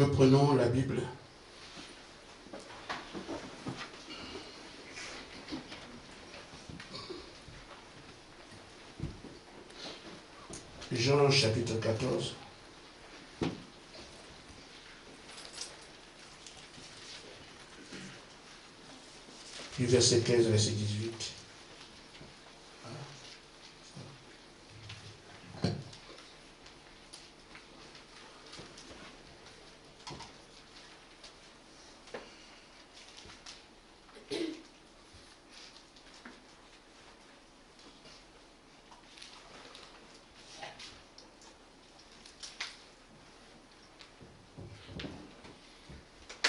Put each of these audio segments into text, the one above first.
Nous prenons la Bible. Jean chapitre 14. Du verset 15 au verset 18.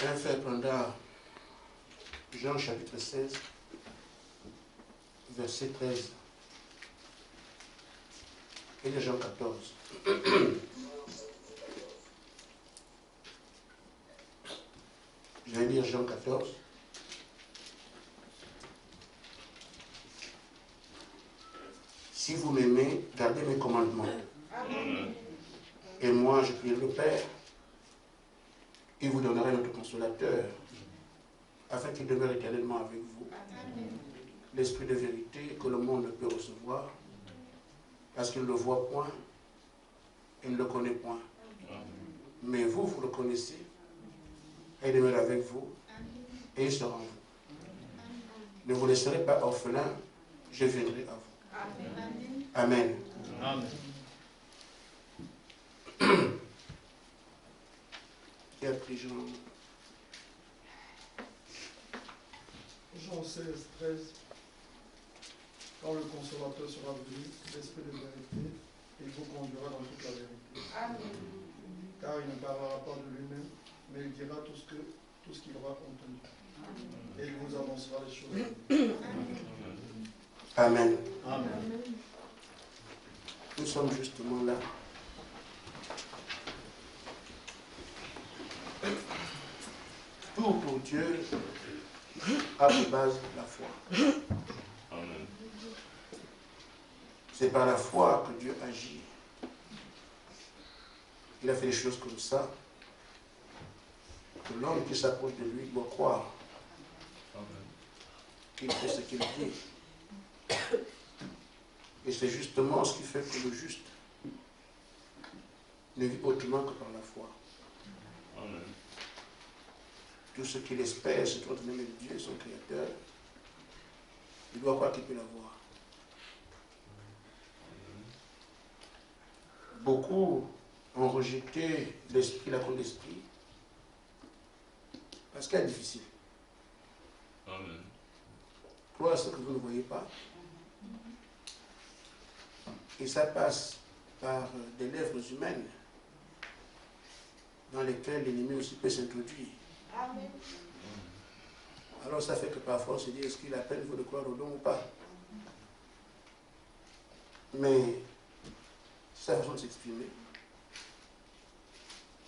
Un frère prendra Jean chapitre 16, verset 13. Et Jean 14. Je vais lire Jean 14. Si vous m'aimez, gardez mes commandements. Amen. Et moi, je prie le Père. Il vous donnera notre consolateur, afin qu'il demeure éternellement avec vous. L'esprit de vérité que le monde ne peut recevoir, parce qu'il ne le voit point, il ne le connaît point. Mais vous, vous le connaissez, et il demeure avec vous, et il sera en vous. Ne vous laisserez pas orphelin, je viendrai à vous. Amen. Amen. Qui a pris Jean? Jean 16, 13. Quand le consolateur sera venu, l'esprit de vérité, il vous conduira dans toute la vérité. Amen. Car il ne parlera pas de lui-même, mais il dira tout ce qu'il aura entendu. Amen. Et il vous annoncera les choses. Amen. Amen. Nous sommes justement là. Tout pour Dieu a de base la foi. Amen. C'est par la foi que Dieu agit. Il a fait des choses comme ça, que l'homme qui s'approche de lui doit croire qu'il fait ce qu'il dit. Et c'est justement ce qui fait que le juste ne vit autrement que par la foi. Amen. Tout ce qu'il espère, c'est entre les mains de Dieu, son Créateur. Il doit croire qu'il peut l'avoir. Beaucoup ont rejeté l'esprit, la cause d'esprit, parce qu'elle est difficile. Amen. Croire ce que vous ne voyez pas. Et ça passe par des lèvres humaines dans lesquelles l'ennemi aussi peut s'introduire. Amen. Alors ça fait que parfois on se dit, est-ce qu'il a peine de croire au don ou pas? Mais c'est sa façon de s'exprimer.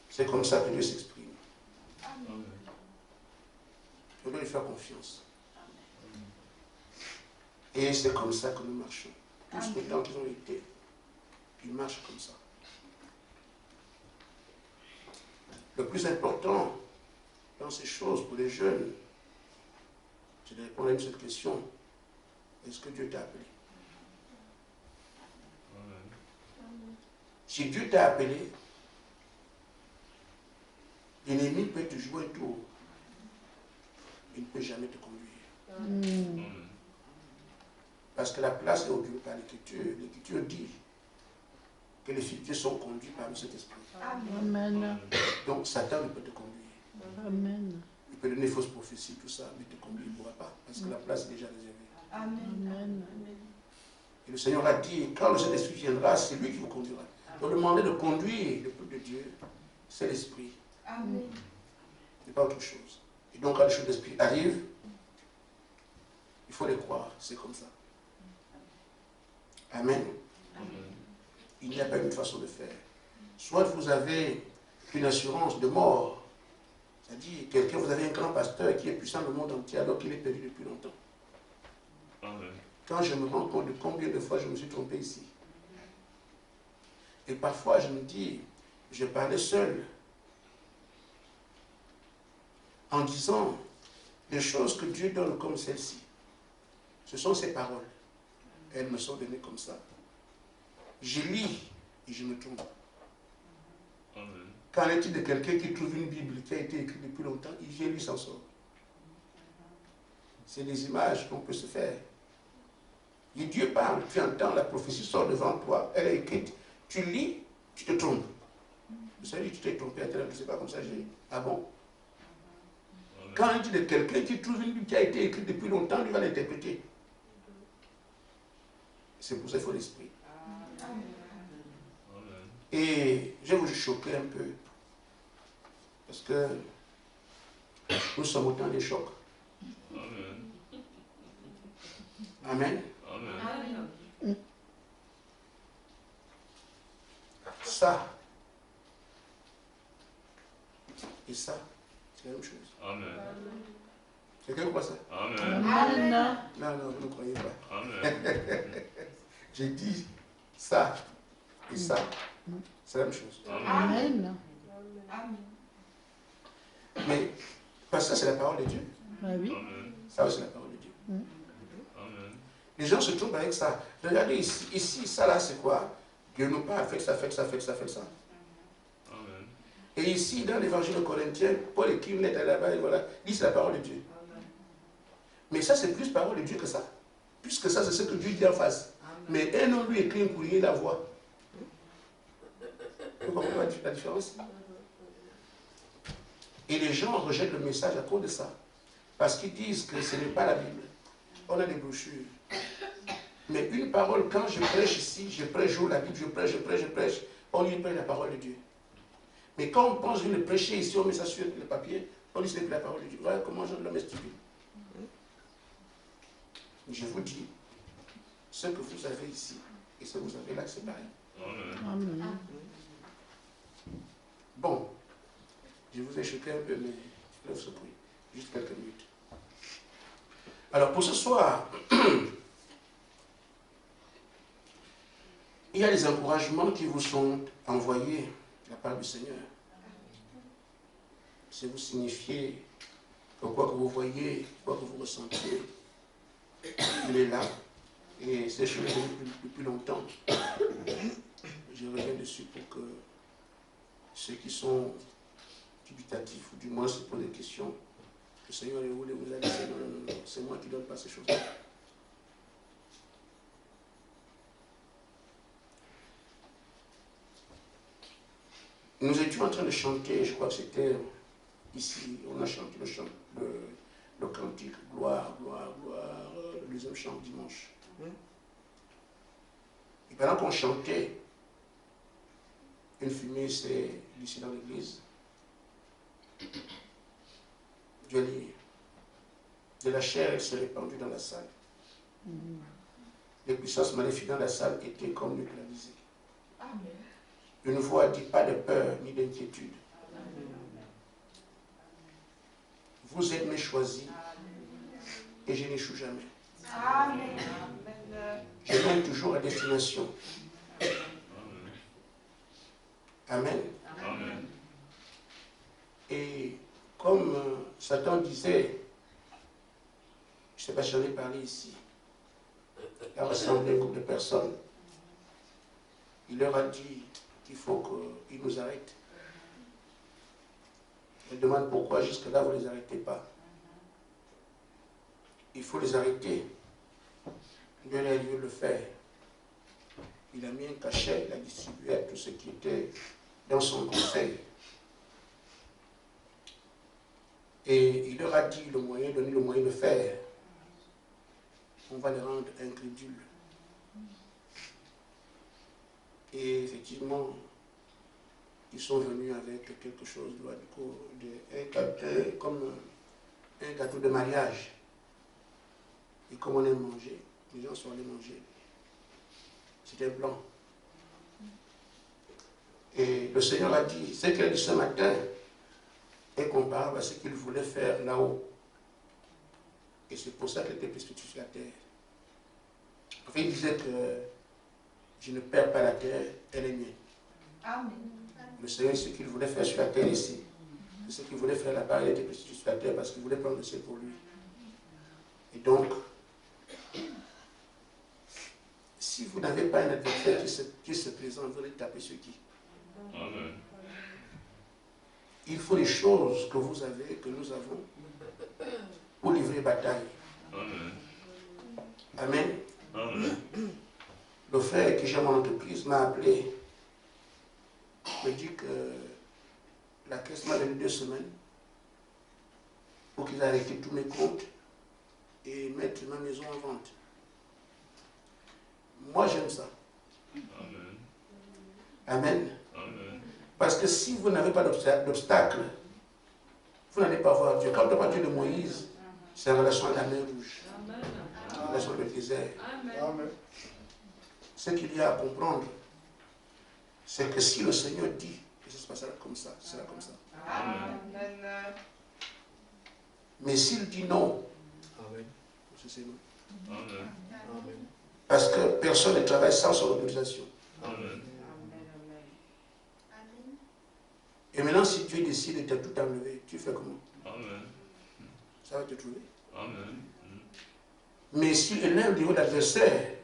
C'est comme ça que Dieu s'exprime. On doit lui faire confiance. Et c'est comme ça que nous marchons. Tous les temps qu'ils ont été, ils marchent comme ça. Le plus important dans ces choses pour les jeunes, c'est de répondre à une seule question. Est-ce que Dieu t'a appelé? Si Dieu t'a appelé, l'ennemi peut te jouer un tour. Il ne peut jamais te conduire. Parce que la place est occupée par l'Écriture. L'Écriture dit que les filles de Dieu sont conduites par le Saint-Esprit. Amen. Donc Satan ne peut te conduire. Amen. Il peut donner fausses prophéties, tout ça, mais te conduire, il ne pourra pas. Parce que la place est déjà réservée. Amen. Et le Seigneur a dit, quand le Saint-Esprit viendra, c'est lui qui vous conduira. Donc demander de conduire le peuple de Dieu, c'est l'Esprit. Amen. Ce n'est pas autre chose. Et donc quand les choses d'Esprit arrivent, il faut les croire. C'est comme ça. Amen. Amen. Il n'y a pas une façon de faire. Soit vous avez une assurance de mort, c'est-à-dire quelqu'un, vous avez un grand pasteur qui est puissant dans le monde entier alors qu'il est perdu depuis longtemps. Amen. Quand je me rends compte de combien de fois je me suis trompé ici. Et parfois je me dis, je parlais seul. en disant les choses que Dieu donne comme celle-ci. Ce sont ses paroles. Elles me sont données comme ça. Je lis et je me trompe. Qu'en est-il de quelqu'un qui trouve une Bible qui a été écrite depuis longtemps, il vient lui s'en sort. C'est des images qu'on peut se faire. Et Dieu parle, tu entends, la prophétie sort devant toi, elle est écrite, tu lis, tu te trompes. Vous savez, tu t'es trompé à tel, c'est pas comme ça, j'ai. Ah bon? Quand il dit de quelqu'un qui trouve une Bible qui a été écrite depuis longtemps, lui va l'interpréter. C'est pour ça qu'il faut l'esprit. Et je vais vous choquer un peu. Parce que nous sommes au temps des chocs. Amen. Amen. Ça et ça, c'est la même chose. Amen. Quelqu'un croit ça? Amen. Amen. Non, non, vous ne croyez pas. Amen. J'ai dit ça et ça, c'est la même chose. Amen. Mais parce que c'est la parole de Dieu. Ah oui. Ça c'est la parole de Dieu. Amen. Les gens se trompent avec ça. Regardez ici, ça là, c'est quoi? Dieu nous parle, faites ça, faites ça, faites ça, faites ça. Amen. Et ici, dans l'évangile de Corinthiens, Paul écrit une lettre là-bas, et voilà, dit c'est la parole de Dieu. Amen. Mais ça, c'est plus parole de Dieu que ça. Plus que ça, c'est ce que Dieu dit en face. Amen. Mais un homme lui écrit un courrier, la voix. Vous comprenez la différence? Et les gens rejettent le message à cause de ça. Parce qu'ils disent que ce n'est pas la Bible. On a des brochures. Mais une parole, quand je prêche ici, je prêche la Bible, je prêche, on y prêche la parole de Dieu. Mais quand on pense de le prêcher ici, on met ça sur le papier, on dit que ce n'est plus la parole de Dieu. Voilà comment je l'homme est stupide. Je vous dis, ce que vous avez ici et ce que vous avez là, c'est pareil. Amen. Bon, je vous ai choqué un peu, mais je lève ce bruit. Juste quelques minutes. Alors, pour ce soir, il y a des encouragements qui vous sont envoyés de la part du Seigneur. C'est vous signifier que quoi que vous voyez, quoi que vous ressentiez, il est là. Et c'est chez nous depuis longtemps. Je reviens dessus pour que ceux qui sont dubitatifs, ou du moins se posent des questions, le Seigneur vous a dit, non, c'est moi qui ne donne pas ces choses-là. Nous étions en train de chanter, je crois que c'était ici, on a chanté le cantique, gloire, gloire, gloire, le deuxième chant dimanche. Et pendant qu'on chantait, une fumée s'est glissée dans l'église. Dieu dit, de la chair, elle s'est répandue dans la salle. Les puissances maléfiques dans la salle étaient comme neutralisées. Une voix dit pas de peur ni d'inquiétude. Vous êtes mes choisis et je n'échoue jamais. Amen. Je mène toujours à destination. Amen. Amen. Et comme Satan disait, je ne sais pas si j'en ai parlé ici, il a rassemblé un groupe de personnes. Il leur a dit qu'il faut qu'ils nous arrêtent. Il demande pourquoi jusque-là vous ne les arrêtez pas. Il faut les arrêter. Dieu a dû le faire. Il a mis un cachet, il a distribué à tous ceux qui étaient dans son conseil. Et il leur a dit le moyen, donné le moyen de faire. On va les rendre incrédules. Et effectivement, ils sont venus avec quelque chose comme un gâteau de mariage. Et comme on aime manger, les gens sont allés manger. C'était blanc. Et le Seigneur a dit, ce qu'il a dit ce matin est comparable à ce qu'il voulait faire là-haut. Et c'est pour ça qu'il était précipité sur la terre. En fait, il disait que je ne perds pas la terre, elle est mienne. Amen. Le Seigneur, ce qu'il voulait faire sur la terre ici, Ce qu'il voulait faire là-bas, il était précipitateur parce qu'il voulait prendre le ciel pour lui. Et donc, si vous n'avez pas un adversaire qui se présente, vous allez taper sur qui? Amen. Il faut les choses que vous avez, que nous avons, pour livrer bataille. Amen. Amen. Amen. Le frère qui gère mon entreprise m'a appelé, me dit que la caisse m'a donné 2 semaines pour qu'ils arrêtent tous mes comptes et mettre ma maison en vente. Moi, j'aime ça. Amen. Amen. Amen. Parce que si vous n'avez pas d'obstacle, vous n'allez pas voir Dieu. Quand on parle de Moïse, c'est en relation à la mer rouge, en relation avec le désert. Amen. Ce qu'il y a à comprendre, c'est que si le Seigneur dit que ça se passera comme ça, ce sera comme ça. Amen. Mais s'il dit non, c'est non. Amen. Parce que personne ne travaille sans son autorisation. Amen. Et maintenant, si Dieu décide de tout enlever, tu fais comment? Amen. Ça va te trouver. Amen. Mais s'il élève du haut d'adversaire,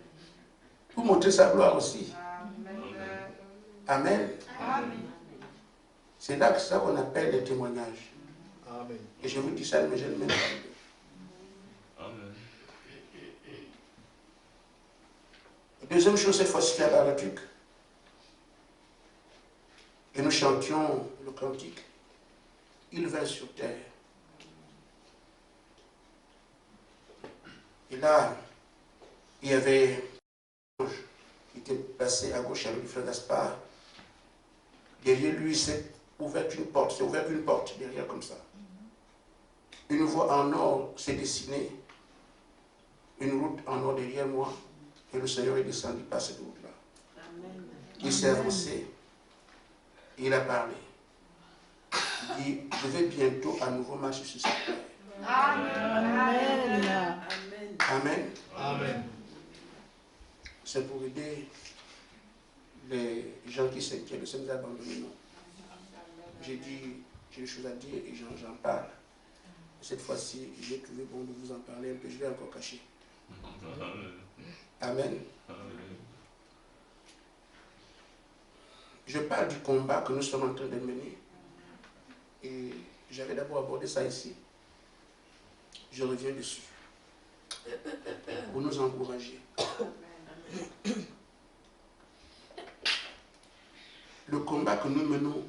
pour montrer sa gloire aussi. Amen. Amen. C'est là que ça qu'on appelle les témoignages. Amen. Et je vous dis ça, mais je ne m'aime pas. Amen. Deuxième chose, cette fois-ci, c'est à la réduque. Et nous chantions le cantique. Il vint sur terre. Et là, il y avait un ange qui était placé à gauche avec le frère Gaspard. Derrière lui, s'est ouverte une porte. Derrière comme ça. Une voie en or s'est dessinée. Une route en or derrière moi. Et le Seigneur est descendu par cette route-là. Il s'est avancé. Il a parlé. Il dit, je vais bientôt à nouveau marcher sur cette terre. Amen. Amen. Amen. C'est pour aider les gens qui s'inquiètent de se nous abandonner. Non. J'ai dit, j'ai des choses à dire et j'en parle. Cette fois-ci, j'ai trouvé bon de vous en parler un peu. Je vais encore cacher. Amen. Je parle du combat que nous sommes en train de mener. Et j'avais d'abord abordé ça ici. Je reviens dessus. Pour nous encourager. Le combat que nous menons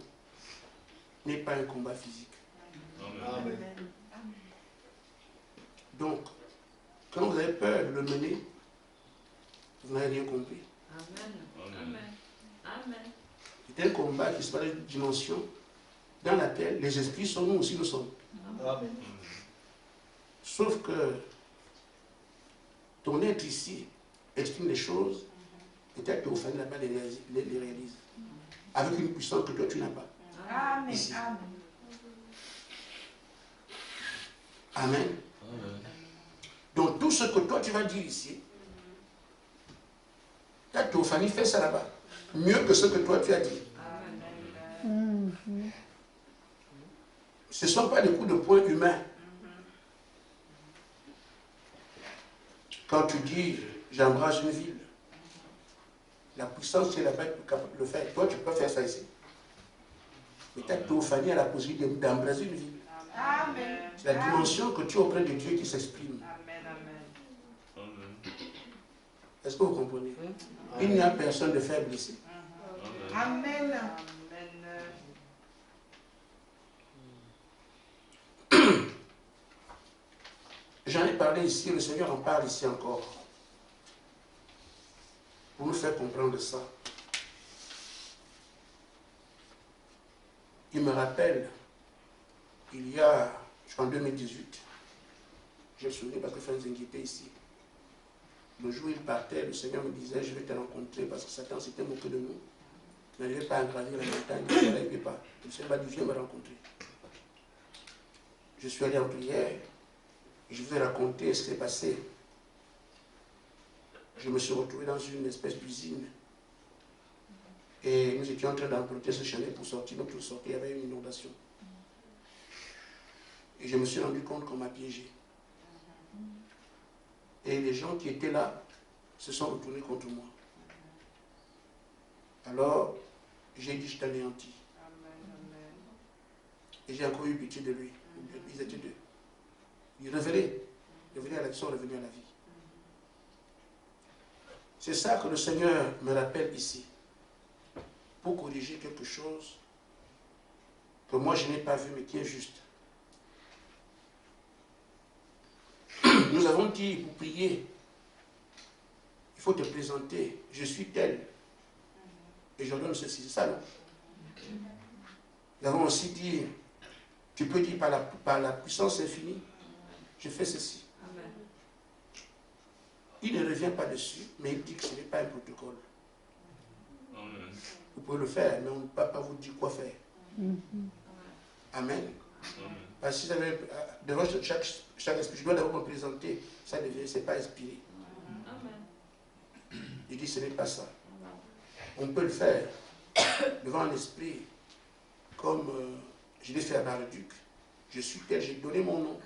n'est pas un combat physique. Amen. Donc, quand vous avez peur de le mener, vous n'avez rien compris. Amen. Amen. C'est un combat qui se passe dans une dimension dans laquelle les esprits sont, nous aussi nous sommes. Amen. Sauf que ton être ici exprime les choses, peut-être que au final là-bas les réalise. Avec une puissance que toi tu n'as pas. Amen. Ici. Amen. Amen. Amen. Donc tout ce que toi tu vas dire ici, ta Théophanie fait ça là-bas. Mieux que ce que toi tu as dit. Amen. Ce ne sont pas des coups de poing humains. Quand tu dis j'embrasse une ville, la puissance qui est là-bas est capable de le faire. Toi tu peux faire ça ici. Mais ta Théophanie a la possibilité d'embraser une ville. Amen. C'est la dimension que tu as auprès de Dieu qui s'exprime. Est-ce que vous comprenez? Il n'y a personne de faible ici. Amen. J'en ai parlé ici, le Seigneur en parle ici encore. Pour nous faire comprendre ça. Il me rappelle, il y a, je crois en 2018, je me souviens parce que Frère Zenguité ici. Le jour où il partait, le Seigneur me disait, je vais te rencontrer parce que Satan s'était moqué de nous. Il n'arrivait pas à gravir la montagne, il n'arrivait pas. Le Seigneur m'a dit, viens me rencontrer. Je suis allé en prière et je vous ai raconté ce qui s'est passé. Je me suis retrouvé dans une espèce d'usine. Et nous étions en train d'emprunter ce chemin pour sortir. Notre sortie, il y avait une inondation. je me suis rendu compte qu'on m'a piégé. Et les gens qui étaient là se sont retournés contre moi. Alors, j'ai dit, je t'anéantis. Et j'ai encore eu pitié de lui. Ils étaient deux. Ils revenaient à la vie, sont revenus à la vie. C'est ça que le Seigneur me rappelle ici. Pour corriger quelque chose que moi je n'ai pas vu, mais qui est juste. Nous avons dit, pour prier, il faut te présenter. Je suis tel. Et je donne ceci. C'est ça, non? Nous avons aussi dit, tu peux dire par la puissance infinie, je fais ceci. Il ne revient pas dessus, mais il dit que ce n'est pas un protocole. Vous pouvez le faire, mais on ne peut pas vous dire quoi faire. Amen. Parce que si vous avez, devant chaque esprit, je dois d'abord me présenter, ça devient, c'est pas inspiré. Il dit ce n'est pas ça. On peut le faire devant un esprit, comme je l'ai fait à Bar-le-Duc. Je suis tel, j'ai donné mon nom.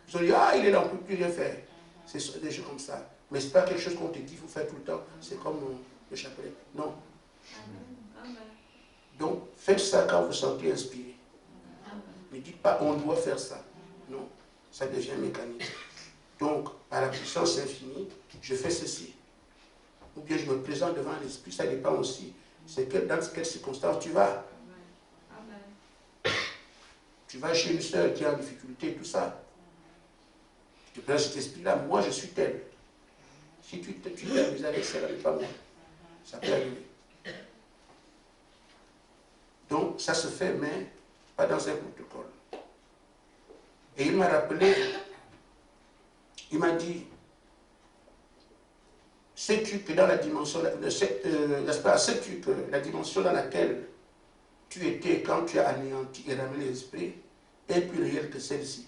Ils ont dit, ah, il est là, on ne peut plus rien faire. C'est des choses comme ça. Mais ce n'est pas quelque chose qu'on te dit, il faut faire tout le temps. C'est comme le chapelet. Non. Donc, faites ça quand vous sentez inspiré. Ne dites pas, on doit faire ça. Non, ça devient mécanique. Donc, par la puissance infinie, je fais ceci. Ou bien je me présente devant l'esprit, ça dépend aussi. C'est dans quelles circonstances tu vas. Tu vas chez une soeur qui est en difficulté, tout ça. Tu te présentes cet esprit-là, moi je suis tel. Si tu t'amuses avec celle-là, mais pas moi. Ça peut arriver. Donc, ça se fait, mais pas dans un protocole. Et il m'a rappelé, il m'a dit, sais-tu que dans la dimension, sais-tu que la dimension dans laquelle tu étais quand tu as anéanti et ramené l'esprit est plus réelle que celle-ci.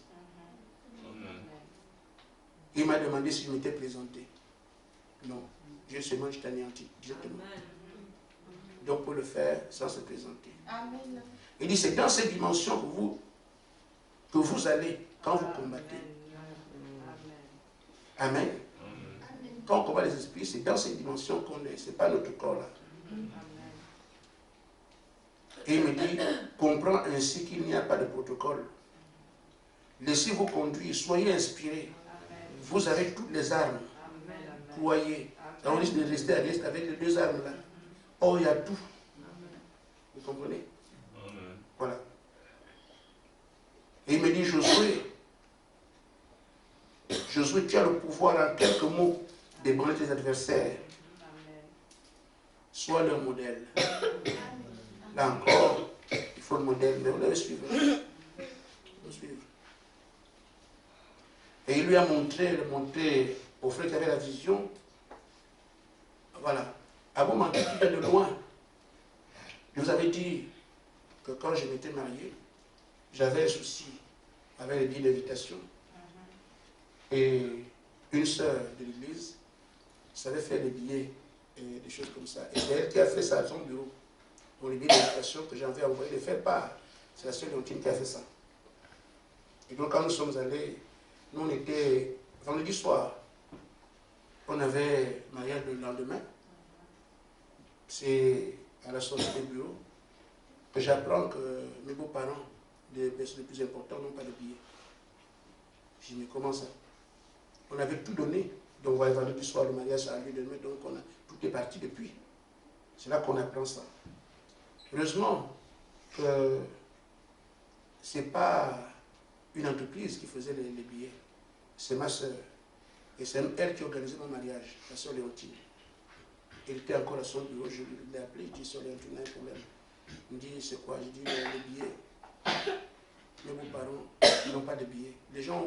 Il m'a demandé si je m'étais présenté. Non, Dieu seulement je t'anéantis directement. Donc pour le faire sans se présenter. Amen. Il dit c'est dans ces dimensions que vous allez quand vous combattez. Amen. Quand on combat les esprits, c'est dans ces dimensions qu'on est, ce n'est pas notre corps là. Et il me dit, comprends ainsi qu'il n'y a pas de protocole. Laissez-vous conduire, soyez inspirés. Vous avez toutes les armes. Croyez. On risque de rester à l'est avec les deux armes là. Or, il y a tout. Vous comprenez? Voilà. Et il me dit, Josué, tu as le pouvoir en quelques mots d'ébranler tes adversaires. Sois leur modèle. Là encore, il faut le modèle, mais on doit suivre. Et il lui a montré au frère qui avait la vision. Voilà. À vous mentir, tu viens de loin. Je vous avais dit que quand je m'étais marié, j'avais un souci avec les billets d'invitation. Et une sœur de l'église savait faire des billets et des choses comme ça. Et c'est elle qui a fait ça à son bureau. Pour les billets d'invitation que j'avais envoyé de faire part. C'est la sœur Léontine qui a fait ça. Et donc quand nous sommes allés, nous on était vendredi soir. On avait mariage le lendemain. C'est à la sortie du bureau que j'apprends que mes beaux-parents, des personnes les plus importantes, n'ont pas de billets. Je dis, mais comment ça? On avait tout donné. Donc, vendredi soir, le mariage a lieu demain, donc tout est parti depuis. C'est là qu'on apprend ça. Heureusement que ce n'est pas une entreprise qui faisait les billets. C'est ma soeur. Et c'est elle qui organisait mon mariage, la soeur Léontine. Elle était encore à son bureau, je l'ai appelé, je dis, soeur Léontine, il y a un problème. Il me dit, c'est quoi? Je dis, les billets. Mes beaux-parents n'ont pas de billets. Les gars,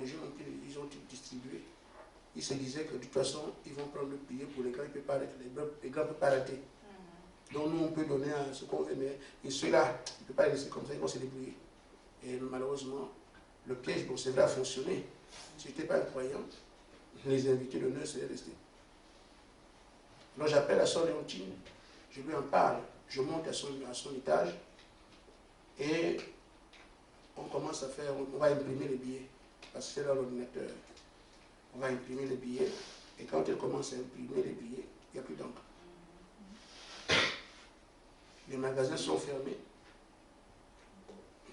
ils ont distribué. Ils se disaient que de toute façon, ils vont prendre le billet pour les grands, ils ne peuvent pas rater. Les grands ne peuvent pas rater. Donc nous, on peut donner à ce qu'on veut, mais ceux-là, ils ne peuvent pas les laisser comme ça, ils vont se débrouiller. Et malheureusement, le piège, bon, c'est vrai, a fonctionné. Si je n'étais pas un croyant, les invités d'honneur seraient restés. Alors j'appelle la soeur Léontine, je lui en parle, je monte à son étage et on commence à faire, on va imprimer les billets. Parce que c'est dans l'ordinateur. On va imprimer les billets. Et quand elle commence à imprimer les billets, il n'y a plus d'encre. Les magasins sont fermés.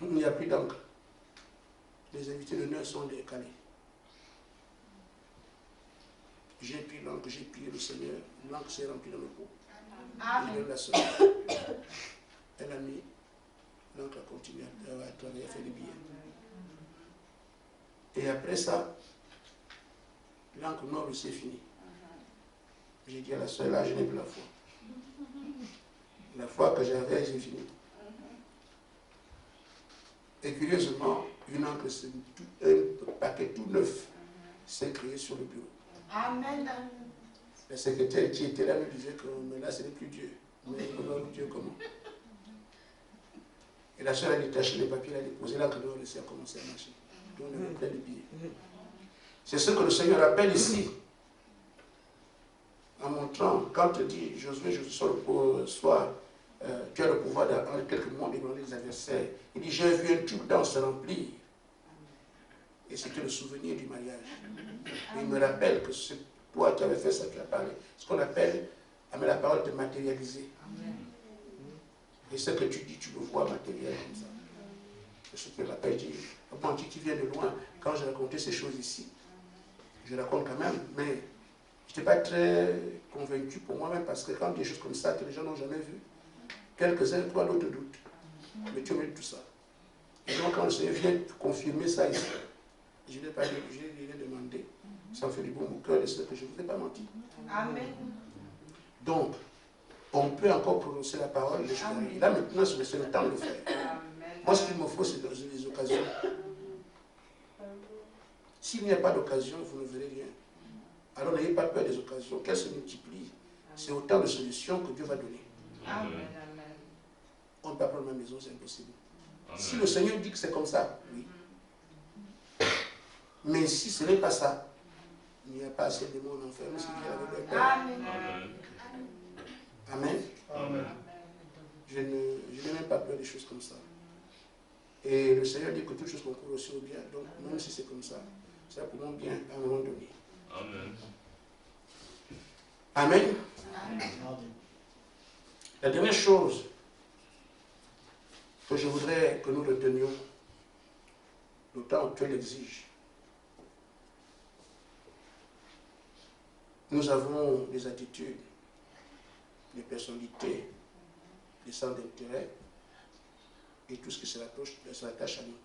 Il n'y a plus d'encre. Les invités d'honneur sont décalés. J'ai pris l'encre, j'ai prié le Seigneur. L'encre s'est remplie dans le pot. Et la soeur, elle a mis l'encre, a continué à travailler, à faire des billets. Et après ça, l'encre noire c'est fini. J'ai dit à la soeur, là, je n'ai plus la foi. La foi que j'avais, j'ai fini. Et curieusement, une encre, un paquet tout neuf s'est créé sur le bureau. Amen. Le secrétaire qui était là me disait que mais là, ce n'est plus Dieu. Mais Dieu comment? Et la soeur a détaché les papiers, elle a déposé l'encre noire et ça a commencé à marcher. Donc on avait plein de billets. C'est ce que le Seigneur appelle ici. En montrant, quand tu dis Josué, tu as le pouvoir dans quelques mois d'ébranler les adversaires. Il dit, j'ai vu un tube d'eau se remplir. Et c'était le souvenir du mariage. Et il me rappelle que c'est toi qui avais fait ça, tu as parlé. Ce qu'on appelle, avec la parole, de matérialiser. Et ce que tu dis, tu le vois matériel comme ça. C'est ce que je rappelle, je dis, moi qui viens de loin, quand j'ai raconté ces choses ici, je raconte quand même, mais je n'étais pas très convaincu pour moi-même, parce que quand des choses comme ça, que les gens n'ont jamais vu, quelques-uns croient, d'autres doutent. Mais tu mets tout ça. Et donc, quand le Seigneur vient confirmer ça ici, je n'ai pas demandé, ça me fait du bon au cœur de ce que je ne vous ai pas menti. Amen. Donc, on peut encore prononcer la parole. Là, maintenant, c'est le temps de le faire. Amen. Moi, ce qu'il me faut, c'est des occasions. S'il n'y a pas d'occasion, vous ne verrez rien. Alors, n'ayez pas peur des occasions. Qu'elles se multiplient, c'est autant de solutions que Dieu va donner. Amen. On ne peut pas prendre ma maison, c'est impossible. Amen. Si le Seigneur dit que c'est comme ça, oui. Mais si ce n'est pas ça, il n'y a pas assez de monde enfermé, si Dieu avait le peur. Amen. Amen. Amen. Je n'ai même pas peur des choses comme ça. Et le Seigneur dit que toutes choses concourent aussi au bien. Donc, même si c'est comme ça, c'est pour mon bien à un moment donné. Amen. Amen. Amen. La dernière chose que je voudrais que nous retenions, le temps actuel l'exige. Nous avons des attitudes, des personnalités, des centres d'intérêt et tout ce qui se rattache à nous.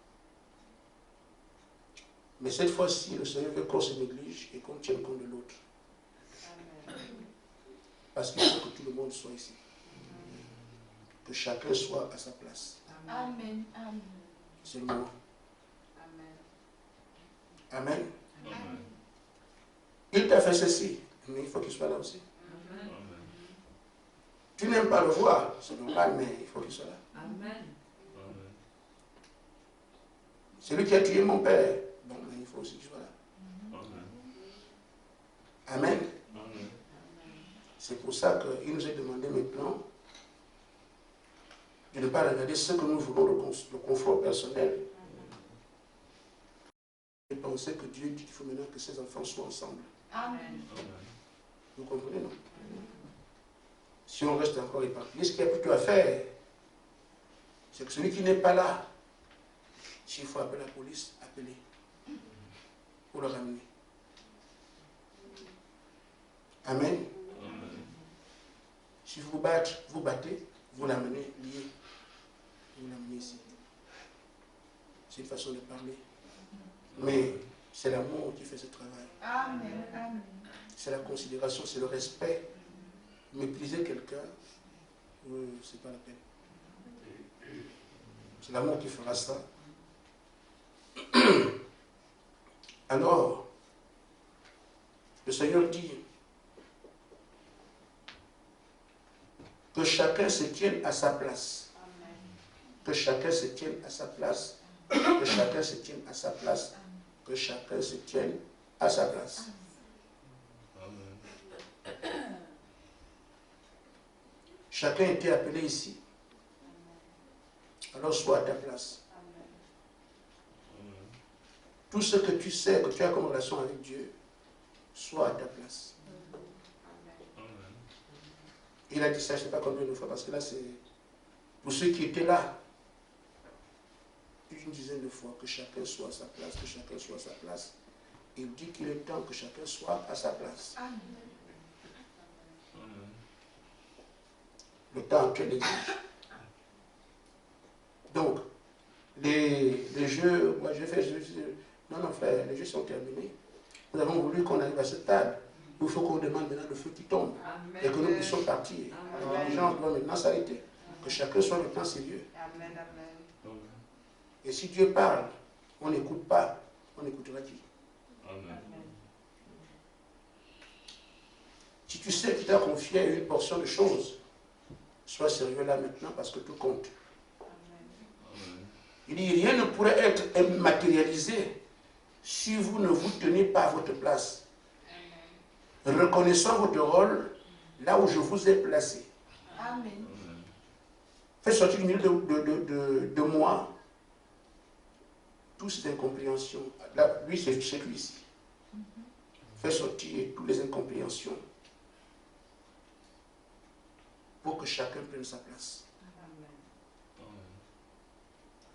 Mais cette fois-ci, le Seigneur veut qu'on se néglige et qu'on tienne compte de l'autre. Parce qu'il faut que tout le monde soit ici. Que chacun soit à sa place. Amen. Amen. C'est le moment. Amen. Amen. Amen. Il t'a fait ceci, mais il faut qu'il soit là aussi. Amen. Tu n'aimes pas le voir, c'est normal, mais il faut qu'il soit là. Amen. C'est lui qui a tué mon père. Bon, mais il faut aussi qu'il soit là. Amen. Amen. C'est pour ça qu'il nous est demandé maintenant de ne pas regarder ce que nous voulons, le confort personnel. Et penser que Dieu dit qu'il faut maintenant que ses enfants soient ensemble. Amen. Vous comprenez, non? Si on reste encore éparpillé, ce qu'il y a plutôt à faire, c'est que celui qui n'est pas là, s'il faut appeler la police, appelez pour le ramener. Amen. Amen. Si vous vous battez, vous l'amenez lié. Vous l'amenez ici. C'est une façon de parler. Mais c'est l'amour qui fait ce travail. Amen. Amen. C'est la considération, c'est le respect. Mépriser quelqu'un, c'est pas la peine. C'est l'amour qui fera ça. Alors, le Seigneur dit que chacun se tienne à sa place. Amen. Que chacun se tienne à sa place. Que chacun se tienne à sa place. Que chacun se tienne à sa place. Amen. Chacun était appelé ici. Alors sois à ta place. tout ce que tu sais, que tu as comme relation avec Dieu, soit à ta place. Il a dit ça, je ne sais pas combien de fois, parce que là, c'est pour ceux qui étaient là, une dizaine de fois, que chacun soit à sa place, que chacun soit à sa place. Il dit qu'il est temps que chacun soit à sa place. Amen. Le temps actuel exige. Donc, les jeux, moi j'ai fait, non frère, les jeux sont terminés. Nous avons voulu qu'on arrive à cette table. Il faut qu'on demande maintenant le feu qui tombe. Amen. Et que nous puissions partir. Les gens doivent maintenant s'arrêter. Que chacun soit maintenant sérieux. Amen, amen. Et si Dieu parle, on n'écoute pas, on écoutera qui? Amen. Si tu sais qu'il t'a confié une portion de choses, sois sérieux là maintenant parce que tout compte. Amen. Il dit, rien ne pourrait être matérialisé si vous ne vous tenez pas à votre place. Amen. Reconnaissant votre rôle là où je vous ai placé. Amen. Faites sortir du milieu de moi toutes ces incompréhensions. Là, lui, c'est lui ici. Faites sortir toutes les incompréhensions pour que chacun prenne sa place. Amen.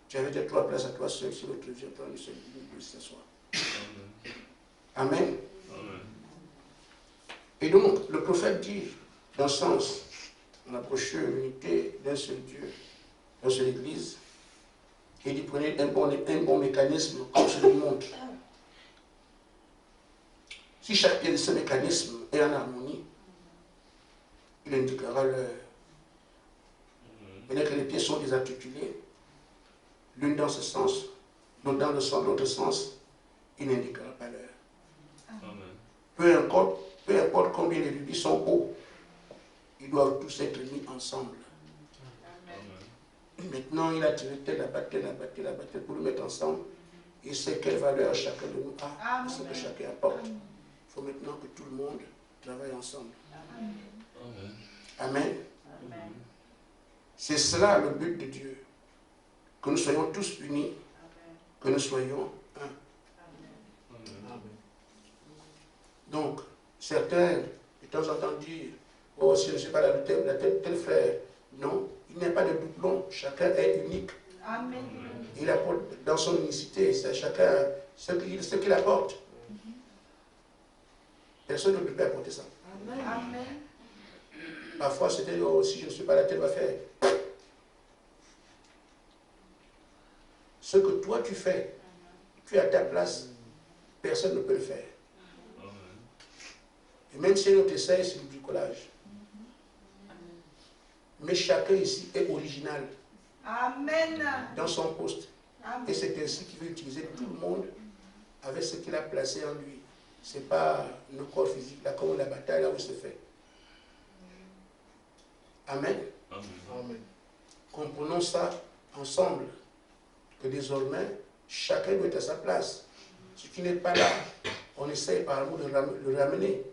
Tu avais tes 3 places à toi seul, si l'autre vient prendre une seule de s'asseoir. Amen. Amen. Et donc, le prophète dit, dans ce sens, on approche l'unité d'un seul Dieu, d'une seule Église. Il dit, prenez un bon mécanisme comme celui du monde. Si chaque pied de ce mécanisme est en harmonie, il indiquera l'heure. Maintenant que les pieds sont désarticulés, l'une dans ce sens, l'autre dans l'autre sens, il n'indiquera pas l'heure. Peu importe combien les rubis sont hauts, ils doivent tous être mis ensemble. Amen. Maintenant, il a tiré telle abatteur pour le mettre ensemble. Il sait quelle valeur chacun de nous a, et ce que chacun apporte. Il faut maintenant que tout le monde travaille ensemble. Amen. Amen. Amen. C'est cela le but de Dieu. Que nous soyons tous unis, que nous soyons un. Amen. Donc, certains, de temps en temps, disent, oh, si je ne suis pas la tel frère. Non, il n'y a pas de doublon. Chacun est unique. Amen. Il apporte dans son unicité, c'est chacun ce qu'il apporte. Personne ne peut apporter ça. Amen. Parfois, c'était, oh, si je ne suis pas là, tel va faire. Ce que toi tu fais, tu es à ta place, personne ne peut le faire. Et même si notre essai, c'est du bricolage. Mais chacun ici est original. Amen. Dans son poste. Amen. Et c'est ainsi qu'il veut utiliser tout le monde avec ce qu'il a placé en lui. Ce n'est pas le corps physique, là, comme la bataille, là où c'est fait. Amen. Amen. Comprenons ça ensemble. Que désormais, chacun doit être à sa place. Ce qui n'est pas là, on essaye par amour de le ramener.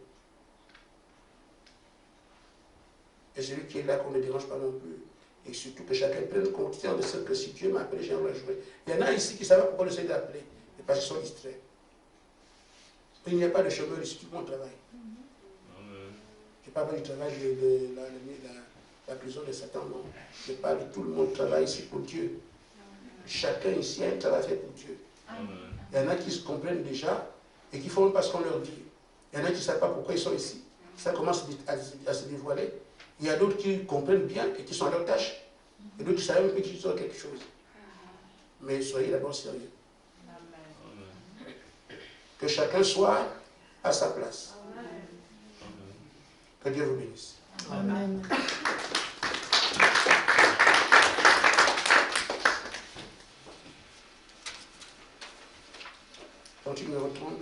Et celui qui est là, qu'on ne dérange pas non plus. Et surtout que chacun prenne conscience de ce que si Dieu m'a appelé, j'aimerais jouer. Il y en a ici qui savent pourquoi le Seigneur l'a appelé. Et parce qu'ils sont distraits. Il n'y a pas de chômeur ici, tout le monde travaille. Je ne parle pas du travail de la prison de Satan, non. Je parle de tout le monde travaille ici pour Dieu. Chacun ici a un travail fait pour Dieu. Il y en a qui se comprennent déjà et qui font parce qu'on leur dit. Il y en a qui ne savent pas pourquoi ils sont ici. Ça commence à se dévoiler. Il y a d'autres qui comprennent bien et qui sont à leur tâche. Et d'autres qui savent même qu'ils ont quelque chose. Mais soyez d'abord sérieux. Que chacun soit à sa place. Que Dieu vous bénisse. Amen. Continue numéro 30.